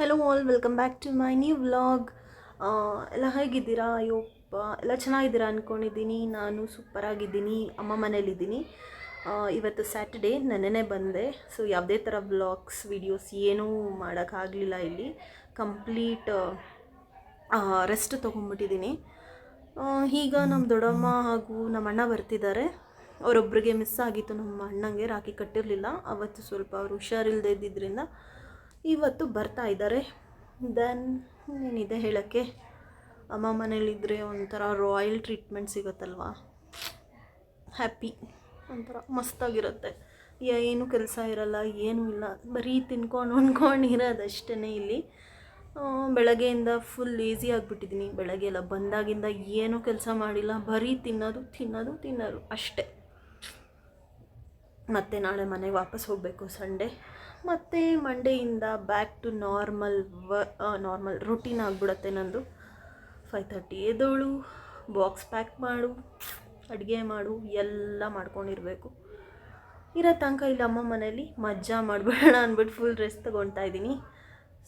Hello all, welcome back to my new vlog. ಎಲ್ಲ ಹೇಗಿದ್ದೀರಾ? ಅಯ್ಯೋಪ್ಪ, ಎಲ್ಲ ಚೆನ್ನಾಗಿದ್ದೀರಾ ಅಂದ್ಕೊಂಡಿದ್ದೀನಿ. ನಾನು ಸೂಪರಾಗಿದ್ದೀನಿ. ಅಮ್ಮ ಮನೇಲಿದ್ದೀನಿ. ಇವತ್ತು ಸ್ಯಾಟರ್ಡೇ, ನೆನ್ನೆನೇ ಬಂದೆ. ಸೊ ಯಾವುದೇ ಥರ ವ್ಲಾಗ್ಸ್ ವೀಡಿಯೋಸ್ ಏನೂ ಮಾಡೋಕ್ಕಾಗಲಿಲ್ಲ. ಇಲ್ಲಿ ಕಂಪ್ಲೀಟ್ ರೆಸ್ಟ್ ತೊಗೊಂಡ್ಬಿಟ್ಟಿದ್ದೀನಿ. ಈಗ ನಮ್ಮ ದೊಡ್ಡಮ್ಮ ಹಾಗೂ ನಮ್ಮ ಅಣ್ಣ ಬರ್ತಿದ್ದಾರೆ. ಅವರೊಬ್ಬರಿಗೆ ಮಿಸ್ ಆಗಿತ್ತು. ನಮ್ಮ ಅಣ್ಣಂಗೆ ರಾಖಿ ಕಟ್ಟಿರಲಿಲ್ಲ ಅವತ್ತು. ಸ್ವಲ್ಪ ಅವರು ಹುಷಾರಿಲ್ಲದೆ ಇದ್ದಿದ್ದರಿಂದ ಇವತ್ತು ಬರ್ತಾ ಇದ್ದಾರೆ. ದೆನ್ ಏನಿದೆ ಹೇಳೋಕ್ಕೆ, ಅಮ್ಮ ಮನೇಲಿದ್ದರೆ ಒಂಥರ ರಾಯಲ್ ಟ್ರೀಟ್ಮೆಂಟ್ ಸಿಗುತ್ತಲ್ವ, ಹ್ಯಾಪಿ, ಒಂಥರ ಮಸ್ತಾಗಿರುತ್ತೆ. ಏನು ಕೆಲಸ ಇರಲ್ಲ, ಏನೂ ಇಲ್ಲ, ಬರೀ ತಿನ್ಕೊಂಡು ಉಣ್ಕೊಂಡು ಇರೋದಷ್ಟೇ ಇಲ್ಲಿ. ಬೆಳಗ್ಗೆಯಿಂದ ಫುಲ್ ಲೇಸಿ ಆಗಿಬಿಟ್ಟಿದ್ದೀನಿ. ಬೆಳಗ್ಗೆ ಎಲ್ಲ ಬಂದಾಗಿಂದ ಏನೂ ಕೆಲಸ ಮಾಡಿಲ್ಲ, ಬರೀ ತಿನ್ನೋದು ಅಷ್ಟೇ. ಮತ್ತು ನಾಳೆ ಮನೆಗೆ ವಾಪಸ್ ಹೋಗಬೇಕು ಸಂಡೇ. ಮತ್ತು ಮಂಡೆಯಿಂದ ಬ್ಯಾಕ್ ಟು ನಾರ್ಮಲ್ ರೂಟೀನ್ ಆಗಿಬಿಡುತ್ತೆ ನಂದು. 5:30 ಎದ್ದೋಳು, ಬಾಕ್ಸ್ ಪ್ಯಾಕ್ ಮಾಡು, ಅಡುಗೆ ಮಾಡು, ಎಲ್ಲ ಮಾಡ್ಕೊಂಡಿರಬೇಕು. ಇರೋ ತನಕ ಇಲ್ಲಿ ಅಮ್ಮ ಮನೇಲಿ ಮಜಾ ಮಾಡಬೇಡ ಅಂದ್ಬಿಟ್ಟು ಫುಲ್ ರೆಸ್ಟ್ ತೊಗೊಳ್ತಾ ಇದ್ದೀನಿ.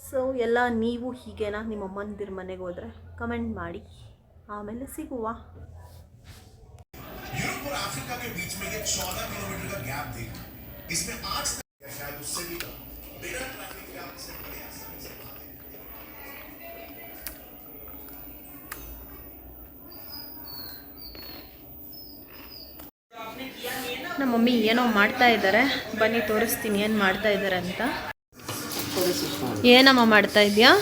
ಸೊ ಎಲ್ಲ ನೀವು ಹೀಗೇನಾ? ನಿಮ್ಮ ಅಮ್ಮಂದಿರ ಮನೆಗೆ ಹೋದರೆ ಕಮೆಂಟ್ ಮಾಡಿ. ಆಮೇಲೆ ಸಿಗುವ. यूरोप और अफ्रीका के बीच में ये 14 किलोमीटर का गैप देखा। इसमें आज तक शायद उससे भी कम बिना ट्रैफिक जाम से बड़े आसानी से ನಮ್ಮ ಮಮ್ಮಿ ಏನೋ ಮಾಡ್ತಾ ಇದ್ದಾರೆ. ಬನ್ನಿ ತೋರಿಸ್ತೀನಿ ಏನು ಮಾಡ್ತಾ ಇದ್ದಾರೆ ಅಂತ. ಏನಮ್ಮ ಮಾಡ್ತಾ ಇದೆಯಾ?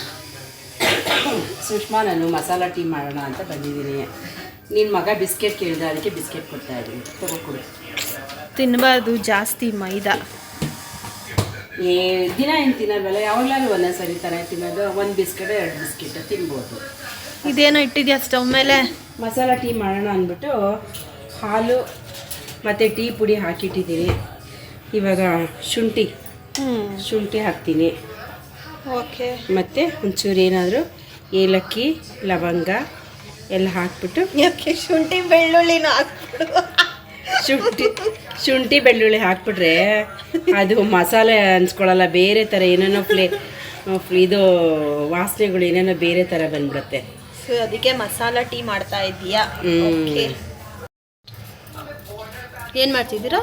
ಸುಷ್ಮಾ, ನಾನು ಮಸಾಲ ಟೀ ಮಾಡೋಣ ಅಂತ ಬಂದಿದ್ದೀನಿ. ನಿನ್ನ ಮಗ ಬಿಸ್ಕೆಟ್ ಕೇಳಿದ, ಅದಕ್ಕೆ ಬಿಸ್ಕೆಟ್ ಕೊಡ್ತಾ ಇದ್ದೀನಿ, ತಗೋಕೊಡು. ತಿನ್ನಬಾರ್ದು ಜಾಸ್ತಿ ಮೈದಾ. ದಿನ ಏನು ತಿನ್ನಲ್ವಲ್ಲ, ಯಾವಾಗಲಾದ್ರೂ ಒಂದೊಂದು ಸರಿ ಥರ ತಿನ್ನೋದು. ಒಂದು ಬಿಸ್ಕೆಟ್ 2 ಬಿಸ್ಕೆಟ್ ತಿನ್ಬೋದು. ಇದೇನೋ ಇಟ್ಟಿದ್ಯಾ ಸ್ಟವ್ ಮೇಲೆ? ಮಸಾಲ ಟೀ ಮಾಡೋಣ ಅಂದ್ಬಿಟ್ಟು ಹಾಲು ಮತ್ತು ಟೀ ಪುಡಿ ಹಾಕಿಟ್ಟಿದ್ದೀನಿ. ಇವಾಗ ಶುಂಠಿ ಹಾಕ್ತೀನಿ. ಓಕೆ. ಮತ್ತು ಒಂಚೂರು ಏನಾದರೂ ಏಲಕ್ಕಿ, ಲವಂಗ ಎಲ್ಲ ಹಾಕ್ಬಿಟ್ಟು, ಯಾಕೆ ಶುಂಠಿ ಬೆಳ್ಳುಳ್ಳಿನ ಹಾಕ್ಬಿಡು. ಶುಂಠಿ ಬೆಳ್ಳುಳ್ಳಿ ಹಾಕ್ಬಿಟ್ರೆ ಅದು ಮಸಾಲೆ ಅನ್ಸ್ಕೊಳ್ಳಲ್ಲ, ಬೇರೆ ಥರ ಏನೇನೋ ಇದು ವಾಸನೆಗಳು ಏನೇನೋ ಬೇರೆ ಥರ ಬಂದ್ಬಿಡುತ್ತೆ. ಸೊ ಅದಕ್ಕೆ ಮಸಾಲ ಟೀ ಮಾಡ್ತಾ ಇದೀಯಾ? ಏನು ಮಾಡ್ತಿದ್ದೀರಾ?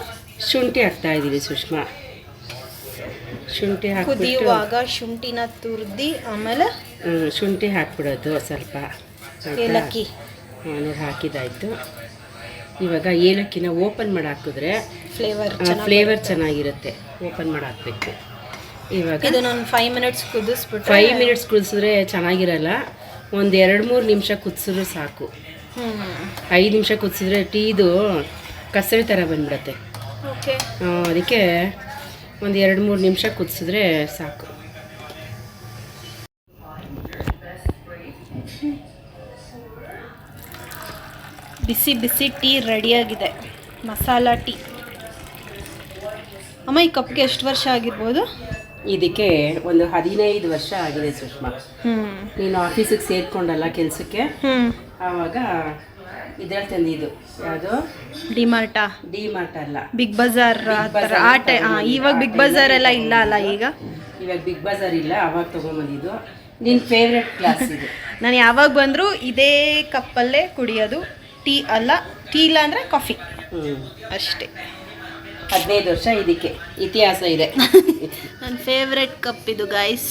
ಶುಂಠಿ ಹಾಕ್ತಾ ಇದ್ದೀವಿ ಸುಷ್ಮಾ. ಶುಂಠಿ ಹಾಕಿ ಕುದಿಯುವಾಗ ಶುಂಠಿನ ತುರಿದು ಆಮೇಲೆ ಶುಂಠಿ ಹಾಕ್ಬಿಡೋದು, ಸ್ವಲ್ಪ ಏಲಕ್ಕಿ ನೋಡಿ ಹಾಕಿದಾಯಿತು. ಇವಾಗ ಏಲಕ್ಕಿನ ಓಪನ್ ಮಾಡಿ ಹಾಕಿದ್ರೆ ಫ್ಲೇವರ್ ಚೆನ್ನಾಗಿರುತ್ತೆ. ಓಪನ್ ಮಾಡಿ ಹಾಕಬೇಕು. ಇವಾಗ ಇದು ನಾನು 5 ಮಿನಿಟ್ಸ್ ಕುದಿಸ್ಬಿಟ್ಟು 5 ಮಿನಿಟ್ಸ್ ಕುದಿಸಿದ್ರೆ ಚೆನ್ನಾಗಿರಲ್ಲ. ಒಂದು 2-3 ನಿಮಿಷ ಕುದಿಸಿದ್ರೆ ಸಾಕು. 5 ನಿಮಿಷ ಕುದಿಸಿದ್ರೆ ಟೀದು ಕಸರೆ ಥರ ಬಂದ್ಬಿಡುತ್ತೆ. ಓಕೆ. ಅದಕ್ಕೆ ಒಂದು 2-3 ನಿಮಿಷ ಕುದಿಸಿದ್ರೆ ಸಾಕು. ಬಿಸಿ ಬಿಸಿ ಟೀ ರೆಡಿಯಾಗಿದೆ, ಮಸಾಲ ಟೀ. ಅಮ್ಮ, ಈ ಕಪ್ಗೆ ಎಷ್ಟು ವರ್ಷ ಆಗಿರ್ಬೋದು? ಇದಕ್ಕೆ ಒಂದು 15 ವರ್ಷ ಆಗಿದೆ ಸುಷ್ಮಾ. ನೀನು ಆಫೀಸಿಗೆ ಸೇರ್ಕೊಂಡಲ್ಲ ಕೆಲಸಕ್ಕೆ, ಆವಾಗ ಇದ್ರಲ್ಲಿ ತಂದಿದ್ದು. ಯಾವುದು? ಡಿಮಾರ್ಟ್ ಅಲ್ಲ, ಬಿಗ್ ಬಜಾರ್. ಇವಾಗ ಬಿಗ್ ಬಜಾರ್ ಎಲ್ಲ ಇಲ್ಲ ಅಲ್ಲ ಈಗ? ಇವಾಗ ಬಿಗ್ ಬಜಾರ್ ಇಲ್ಲ, ಅವಾಗ ತೊಗೊಂಬಂದಿದ್ದು. ನಿನ್ನ ಫೇವ್ರೆಟ್ ಕ್ಲಾಸ್ ಇದು. ನಾನು ಯಾವಾಗ ಬಂದರೂ ಇದೇ ಕಪ್ಪಲ್ಲೇ ಕುಡಿಯೋದು. ಟೀ ಅಲ್ಲ, ಟೀ ಇಲ್ಲ ಅಂದರೆ ಕಾಫಿ ಅಷ್ಟೇ. 15 ವರ್ಷ ಇದಕ್ಕೆ ಇತಿಹಾಸ ಇದೆ. ನನ್ನ ಫೇವ್ರೆಟ್ ಕಪ್ ಇದು ಗೈಸ್.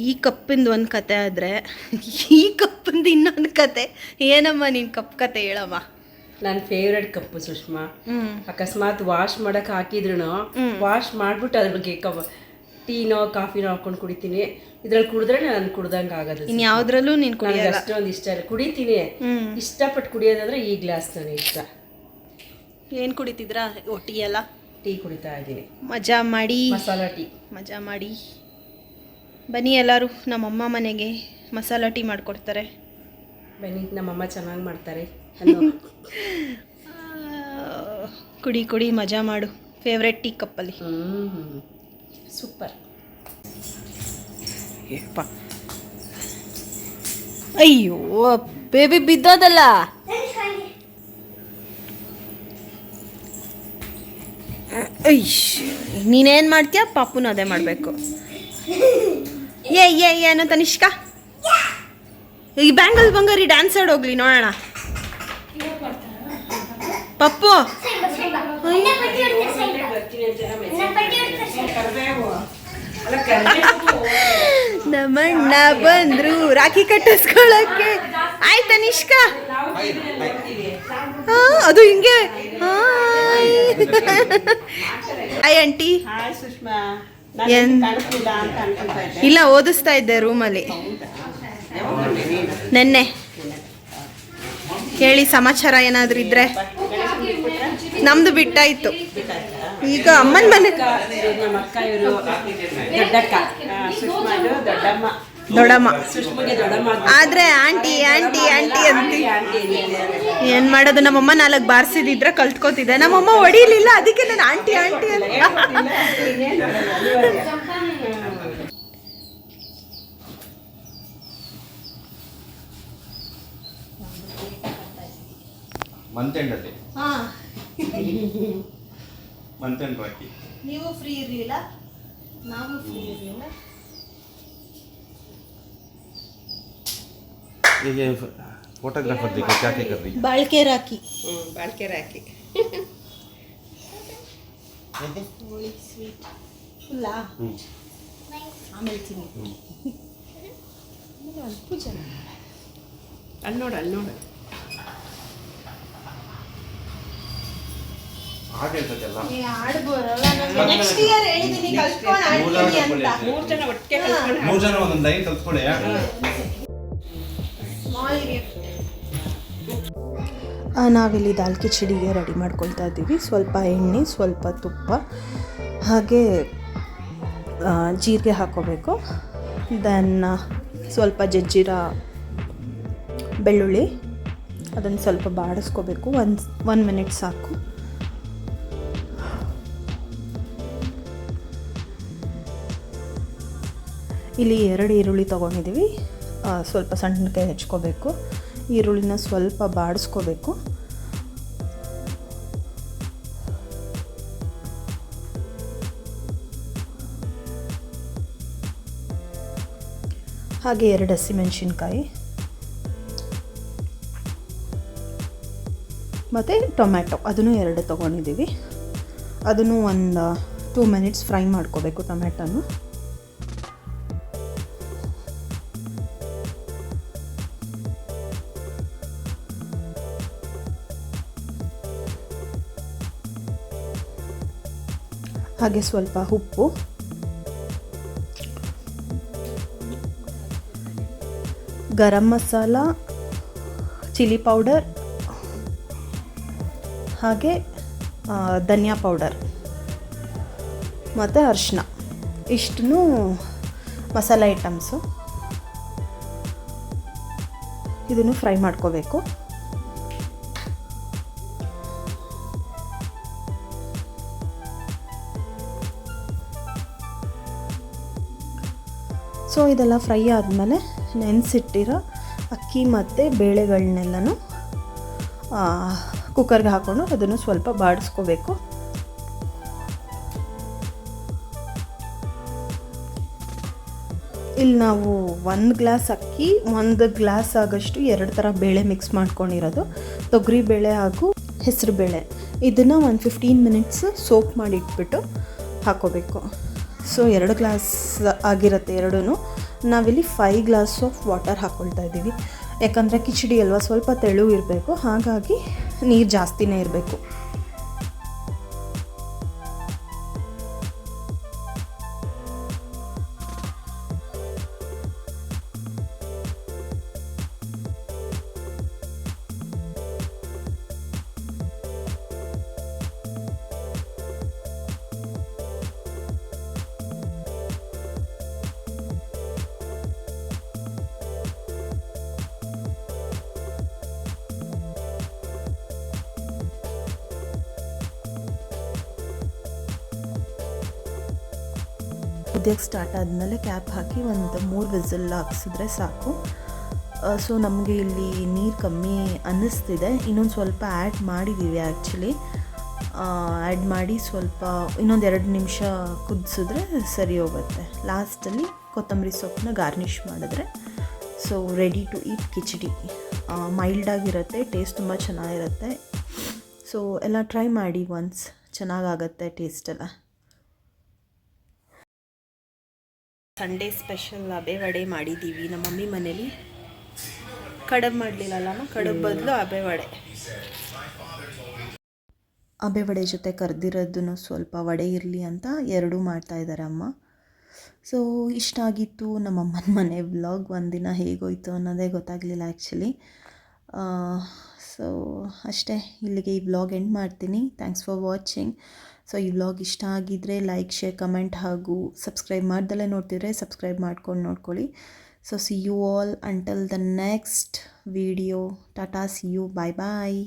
ಈ ಕಪ್ಪಿಂದು ಒಂದು ಕತೆ ಆದರೆ ಈ ಕಪ್ಪಿಂದು ಇನ್ನೊಂದು ಕತೆ. ಏನಮ್ಮ ನಿನ್ನ ಕಪ್ ಕತೆ ಹೇಳಮ್ಮ. ನನ್ನ ಫೇವ್ರೆಟ್ ಕಪ್ಪು ಸುಷ್ಮಾ. ಅಕಸ್ಮಾತ್ ವಾಶ್ ಮಾಡಕ್ಕೆ ಹಾಕಿದ್ರು ವಾಶ್ ಮಾಡಿಬಿಟ್ಟು ಅದ್ರ ಬಗ್ಗೆ ಟೀನೋ ಕಾಫಿನೋ ಹಾಕೊಂಡು ಕುಡಿತೀನಿ. ಇದ್ರಲ್ಲಿ ಕುಡಿದ್ರೆ ನಾನು ಕುಡ್ದಂಗೆ ಆಗೋದು. ಇನ್ನು ಯಾವುದ್ರಲ್ಲೂ ನೀನು ಕುಡಿಯೋದು ಅಷ್ಟೊಂದು ಇಷ್ಟ ಇಲ್ಲ. ಕುಡಿತೀನಿ, ಇಷ್ಟಪಟ್ಟು ಕುಡಿಯೋದಂದ್ರೆ ಈ ಗ್ಲಾಸ್ ನನಗೆ ಇಷ್ಟ. ಏನು ಕುಡಿತಿದ್ರಾ? ಟೀ ಅಲ್ಲ? ಟೀ ಕುಡಿತಾ ಇದ್ದೀನಿ. ಮಜಾ ಮಾಡಿ, ಮಸಾಲ ಟೀ ಮಜಾ ಮಾಡಿ. ಬನ್ನಿ ಎಲ್ಲರೂ ನಮ್ಮಮ್ಮ ಮನೆಗೆ, ಮಸಾಲ ಟೀ ಮಾಡಿಕೊಡ್ತಾರೆ. ಬನ್ನಿ, ನಮ್ಮಮ್ಮ ಚೆನ್ನಾಗಿ ಮಾಡ್ತಾರೆ. ಕುಡಿ ಮಜಾ ಮಾಡು. ಫೇವ್ರೆಟ್ ಟೀ ಕಪ್ಪಲ್ಲಿ. ಸೂಪರ್. ಅಯ್ಯೋ ಬೇಬಿ ಬಿದ್ದೋದಲ್ಲ. ನೀನೇನು ಮಾಡ್ತೀಯ? ಪಾಪುನ ಅದೇ ಮಾಡಬೇಕು. ಏನು ತನಿಷ್ಕಾ, ಈ ಬ್ಯಾಂಗಲ್ ಬಂಗಾರಿ ಡ್ಯಾನ್ಸ್ ಆಡೋಗ್ಲಿ ನೋಡೋಣ. ಪಪ್ಪು ನಮ್ಮಣ್ಣ ಬಂದ್ರು ರಾಖಿ ಕಟ್ಟಿಸ್ಕೊಳಕ್ಕೆ. ಆಯ್ತು ತನಿಷ್ಕಾ, ಅದು ಹಿಂಗೆ. Hi aunty. ಇಲ್ಲ, ಓದಿಸ್ತಾ ಇದ್ದೆ ರೂಮಲ್ಲಿ ನೆನ್ನೆ. ಹೇಳಿ ಸಮಾಚಾರ ಏನಾದರೂ ಇದ್ರೆ. ನಮ್ದು ಬಿಟ್ಟಾಯ್ತು. ಈಗ ಅಮ್ಮನ ಮನೆ ನಮ್ಮ ಅಕ್ಕ ಇವರು ದೊಡ್ಡಕ್ಕ, ಸುಷ್ಮಾದು ದೊಡ್ಡಮ್ಮ, ದೊಡ್ಡಮ್ಮ. ಸುಷ್ಮಗೆ ದೊಡ್ಡಮ್ಮ ಆದ್ರೆ ಆಂಟಿ ಆಂಟಿ ಆಂಟಿ ಅಂತಿ. ಏನ್ ಮಾಡೋದು, ನಮ್ಮಮ್ಮ 4 ಬಾರಿಸಿದ್ರೆ ಕಲ್ತ್ಕೋತಿದ್ದೆ. ನಮ್ಮಮ್ಮ ಹೊಡಿಲಿಲ್ಲ, ಅದಕ್ಕೆ ನಾನು ಆಂಟಿ ಆಂಟಿ ಅಂತ. ಮಂತೆಂಡಲ್ಲಿ ಮಂತೆಂಡ್ ರಾಕಿ. ನೀವು ಫ್ರೀ ಇರಲಿಲ್ಲ, ನಾವು ಫ್ರೀ ಇರಲಿಲ್ಲ. ये फोटोग्राफर देखो क्या क्या कर रही है. ಬಾಳ್ಕೆ ರಾಕಿ. ಬಾಳ್ಕೆ ರಾಕಿ. ಫುಲ್ಲಾ ಆಮೇಲೆ ತಿನ್ನಿ. ಅಲ್ಲಿ ನೋಡು ಹಾಡು ಹೇಳ್ತದಲ್ಲ. ಹಾಡು ಬರಲ್ಲ ನನಗೆ. ನೆಕ್ಸ್ಟ್ ಇಯರ್ ಹೇಳಿದ್ದೀನಿ ಕಲ್ತ್ಕೊಂಡು ಆಡ್ತೀನಿ ಅಂತ. 3 ಜನ ಒಟ್ಟಿಗೆ ಕಲ್ತ್ಕೊಂಡು 3 ಜನ ಒಂದೊಂದು ಲೈನ್ ಕಲ್ತ್ಕೊಳ್ಳಿ. ನಾವಿಲ್ಲಿ ದಾಲ್ ಕಿಚಡಿಗೆ ರೆಡಿ ಮಾಡ್ಕೊಳ್ತಾ ಇದ್ದೀವಿ. ಸ್ವಲ್ಪ ಎಣ್ಣೆ, ಸ್ವಲ್ಪ ತುಪ್ಪ, ಹಾಗೆ ಜೀರಿಗೆ ಹಾಕ್ಕೋಬೇಕು. ದೆನ್ ಸ್ವಲ್ಪ ಜಜ್ಜಿರ ಬೆಳ್ಳುಳ್ಳಿ, ಅದನ್ನು ಸ್ವಲ್ಪ ಬಾಡಿಸ್ಕೋಬೇಕು. 1 ಮಿನಿಟ್ ಸಾಕು. ಇಲ್ಲಿ 2 ಈರುಳ್ಳಿ ತೊಗೊಂಡಿದ್ದೀವಿ. ಸ್ವಲ್ಪ ಸಣ್ಣಕ್ಕೆ ಹೆಚ್ಕೋಬೇಕು. ಈರುಳ್ಳಿನ ಸ್ವಲ್ಪ ಬಾಡಿಸ್ಕೋಬೇಕು. ಹಾಗೆ 2 ಹಸಿಮೆಣಸಿನ್ಕಾಯಿ ಮತ್ತು ಟೊಮ್ಯಾಟೊ, ಅದನ್ನು 2 ತೊಗೊಂಡಿದ್ದೀವಿ. ಅದನ್ನು ಒಂದು 2 ಮಿನಿಟ್ಸ್ ಫ್ರೈ ಮಾಡ್ಕೋಬೇಕು ಟೊಮ್ಯಾಟೊನು. ಹಾಗೆ ಸ್ವಲ್ಪ ಉಪ್ಪು, ಗರಂ ಮಸಾಲ, ಚಿಲ್ಲಿ ಪೌಡರ್, ಹಾಗೆ ಧನಿಯಾ ಪೌಡರ್ ಮತ್ತು ಅರಿಶಿನ, ಇಷ್ಟನ್ನು ಮಸಾಲೆ ಐಟಮ್ಸು. ಇದನ್ನು ಫ್ರೈ ಮಾಡ್ಕೋಬೇಕು. ಸೊ ಇದೆಲ್ಲ ಫ್ರೈ ಆದಮೇಲೆ ನೆನೆಸಿಟ್ಟಿರೋ ಅಕ್ಕಿ ಮತ್ತು ಬೇಳೆಗಳನ್ನೆಲ್ಲನೂ ಕುಕ್ಕರ್ಗೆ ಹಾಕ್ಕೊಂಡು ಅದನ್ನು ಸ್ವಲ್ಪ ಬಾಡಿಸ್ಕೋಬೇಕು. ಇಲ್ಲಿ ನಾವು 1 ಗ್ಲಾಸ್ ಅಕ್ಕಿ, 1 ಗ್ಲಾಸ್ ಆಗೋಷ್ಟು 2 ಥರ ಬೇಳೆ ಮಿಕ್ಸ್ ಮಾಡ್ಕೊಂಡಿರೋದು. ತೊಗರಿ ಬೇಳೆ ಹಾಗೂ ಹೆಸರು ಬೇಳೆ, ಇದನ್ನು ಒಂದು 15 ಮಿನಿಟ್ಸ್ ಸೋಪ್ ಮಾಡಿ ಇಟ್ಬಿಟ್ಟು ಹಾಕ್ಕೋಬೇಕು. ಸೊ 2 ಗ್ಲಾಸ್ ಆಗಿರುತ್ತೆ ಎರಡೂ. ನಾವಿಲ್ಲಿ 5 ಗ್ಲಾಸ್ ಆಫ್ ವಾಟರ್ ಹಾಕ್ಕೊಳ್ತಾ ಇದ್ದೀವಿ. ಯಾಕಂದರೆ ಕಿಚಡಿ ಅಲ್ವಾ, ಸ್ವಲ್ಪ ತೆಳು ಇರಬೇಕು, ಹಾಗಾಗಿ ನೀರು ಜಾಸ್ತಿನೇ ಇರಬೇಕು. ಕುದಿಯೋಕ್ಕೆ ಸ್ಟಾರ್ಟ್ ಆದಮೇಲೆ ಕ್ಯಾಪ್ ಹಾಕಿ ಒಂದು 3 ವಿಸಿಲ್ ಹಾಕ್ಸಿದ್ರೆ ಸಾಕು. ಸೊ ನಮಗೆ ಇಲ್ಲಿ ನೀರು ಕಮ್ಮಿ ಅನ್ನಿಸ್ತಿದೆ. ಇನ್ನೊಂದು ಸ್ವಲ್ಪ ಆ್ಯಡ್ ಮಾಡಿದ್ದೀವಿ ಆ್ಯಕ್ಚುಲಿ. ಆ್ಯಡ್ ಮಾಡಿ ಸ್ವಲ್ಪ ಇನ್ನೊಂದು 2 ನಿಮಿಷ ಕುದಿಸಿದ್ರೆ ಸರಿ ಹೋಗುತ್ತೆ. ಲಾಸ್ಟಲ್ಲಿ ಕೊತ್ತಂಬರಿ ಸೊಪ್ಪನ್ನ ಗಾರ್ನಿಷ್ ಮಾಡಿದ್ರೆ so ready to eat khichdi. ಮೈಲ್ಡಾಗಿರುತ್ತೆ, ಟೇಸ್ಟ್ ತುಂಬ ಚೆನ್ನಾಗಿರುತ್ತೆ. ಸೊ ಎಲ್ಲ ಟ್ರೈ ಮಾಡಿ ಒನ್ಸ್, ಚೆನ್ನಾಗಾಗತ್ತೆ ಟೇಸ್ಟೆಲ್ಲ. ಸಂಡೇ ಸ್ಪೆಷಲ್ ಅಬೆ ವಡೆ ಮಾಡಿದ್ದೀವಿ ನಮ್ಮ ಮಮ್ಮಿ ಮನೇಲಿ. ಕಡುಬು ಮಾಡಲಿಲ್ಲಲ್ಲ, ಕಡುಬು ಬದಲು ಅಬೆ ವಡೆ. ಅಬೆ ವಡೆ ಜೊತೆ ಕರೆದಿರೋದನ್ನು ಸ್ವಲ್ಪ ವಡೆ ಇರಲಿ ಅಂತ 2 ಮಾಡ್ತಾಯಿದ್ದಾರೆ ಅಮ್ಮ. ಸೊ ಇಷ್ಟ ಆಗಿತ್ತು ನಮ್ಮ ಅಮ್ಮನ ಮನೆ ವ್ಲಾಗ್. ಒಂದಿನ ಹೇಗೋಯ್ತು ಅನ್ನೋದೇ ಗೊತ್ತಾಗಲಿಲ್ಲ ಆ್ಯಕ್ಚುಲಿ. ಸೊ ಅಷ್ಟೇ, ಇಲ್ಲಿಗೆ ಈ ವ್ಲಾಗ್ ಎಂಡ್ ಮಾಡ್ತೀನಿ. Thanks for watching. ಸೊ ಈ ವ್ಲಾಗ್ ಇಷ್ಟ ಆಗಿದ್ದರೆ ಲೈಕ್, ಶೇರ್, ಕಮೆಂಟ್ ಹಾಗೂ ಸಬ್ಸ್ಕ್ರೈಬ್ ಮಾಡ್ದಲೇ ನೋಡ್ತಿದ್ರೆ ಸಬ್ಸ್ಕ್ರೈಬ್ ಮಾಡ್ಕೊಂಡು ನೋಡ್ಕೊಳ್ಳಿ. So see you all until the next video. Tata, see you, bye bye.